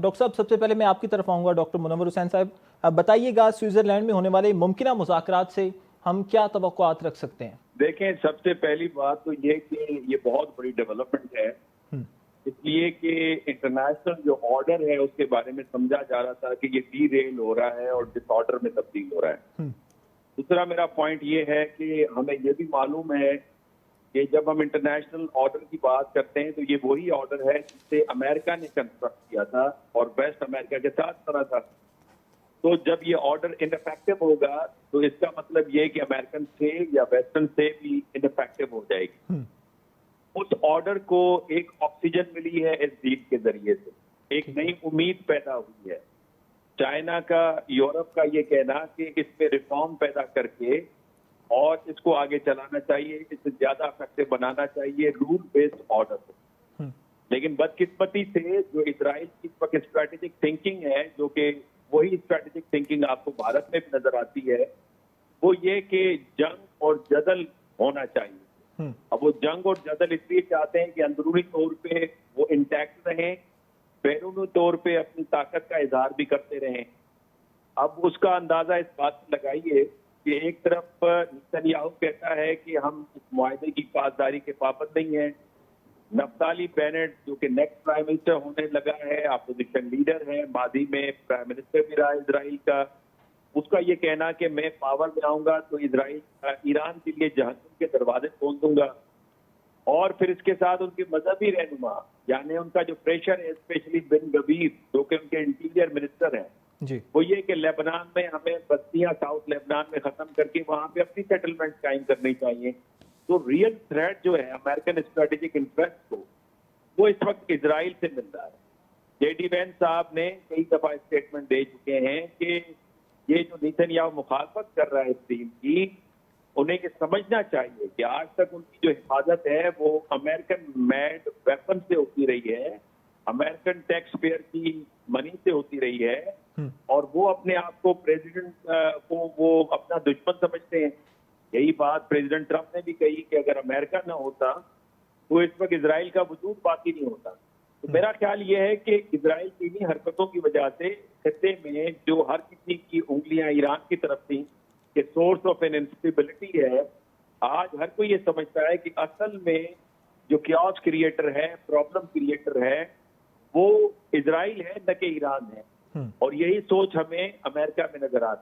Doctor साहब, सबसे पहले मैं आपकी तरफ आऊँगा। डॉक्टर मुनव्वर हुसैन साहब, अब बताइएगा स्विट्ज़रलैंड में होने वाले मुमकिन मुज़ाकरात से हम क्या तवक्कुआत रख सकते हैं? देखें, सबसे पहली बात तो ये कि ये बहुत बड़ी डेवलपमेंट है, हुँ, इसलिए कि इंटरनेशनल जो ऑर्डर है उसके बारे में समझा जा रहा था कि ये डीरेल हो रहा है और डिसऑर्डर में तब्दील हो रहा है। हुँ, दूसरा मेरा पॉइंट ये है कि हमें ये भी मालूम है कि जब हम इंटरनेशनल ऑर्डर की बात करते हैं तो ये वही ऑर्डर है जिसे अमेरिका ने कंस्ट्रक्ट किया था और वेस्ट अमेरिका के साथ करा था। तो जब ये ऑर्डर इनफेक्टिव होगा तो इसका मतलब ये कि अमेरिकन से या वेस्टर्न से भी इनफेक्टिव हो जाएगी। हुँ, उस ऑर्डर को एक ऑक्सीजन मिली है इस डील के जरिए से, एक ठीक है। नई उम्मीद पैदा हुई है। चाइना का, यूरोप का ये कहना कि इसमें रिफॉर्म पैदा करके और इसको आगे चलाना चाहिए, इसे ज्यादा इफेक्टिव बनाना चाहिए रूल बेस्ड ऑर्डर को। हुँ, लेकिन बदकिस्मती से जो इजराइल की इस वक्त स्ट्रेटेजिक थिंकिंग है, जो कि वही स्ट्रेटेजिक थिंकिंग आपको भारत में भी नजर आती है, वो ये कि जंग और जदल होना चाहिए। हुँ, अब वो जंग और जदल इसलिए चाहते हैं कि अंदरूनी तौर पे वो इंटैक्ट रहें, बैरूनी तौर पे अपनी ताकत का इजहार भी करते रहें। अब उसका अंदाजा इस बात से लगाइए कि एक तरफ नेतन्याहू कहता है कि हम इस मुआहदे की पासदारी के पाबंद नहीं है। नफ्ताली बेनेट जो कि नेक्स्ट प्राइम मिनिस्टर होने लगा है, अपोजिशन लीडर है, माजी में प्राइम मिनिस्टर भी रहा इजराइल का, उसका ये कहना कि मैं पावर में आऊंगा तो इजराइल ईरान के लिए जहन्नुम के दरवाजे खोल दूंगा। और फिर इसके साथ उनके मजहबी रहनुमा, यानी उनका जो प्रेशर है, स्पेशली बिन गवीर जो कि उनके इंटीरियर मिनिस्टर हैं, जी, वो ये कि लेबनान में हमें बस्तियां साउथ लेबनान में खत्म करके वहां पे अपनी सेटलमेंट कायम करनी चाहिए। तो रियल थ्रेट जो है अमेरिकन स्ट्रेटेजिक इंटरेस्ट को, वो इस वक्त इजराइल से मिल रहा है। जेडी वैंस साहब ने कई दफा स्टेटमेंट दे चुके हैं कि ये जो नेतन्याहू मुखालफत कर रहा है इस डील की, उन्हें ये समझना चाहिए कि आज तक उनकी जो हिफाजत है वो अमेरिकन मेड वेपन से होती रही है, अमेरिकन टैक्स पेयर की मनी से होती रही है, हुँ, और वो अपने आप को प्रेसिडेंट को वो अपना दुश्मन समझते हैं। यही बात प्रेसिडेंट ट्रंप ने भी कही कि अगर अमेरिका ना होता तो इस वक्त इजराइल का वजूद बाकी नहीं होता। तो मेरा ख्याल ये है कि इजराइल की इन्हीं हरकतों की वजह से खत्ते में जो हर किसी की उंगलियां ईरान की तरफ थी कि सोर्स ऑफ एन इंस्टेबिलिटी है, आज हर कोई ये समझता है कि असल में जो क्यास क्रिएटर है, प्रॉब्लम क्रिएटर है, वो इजराइल है न कि ईरान है। हुँ। और यही सोच हमें अमेरिका में नजर आती है।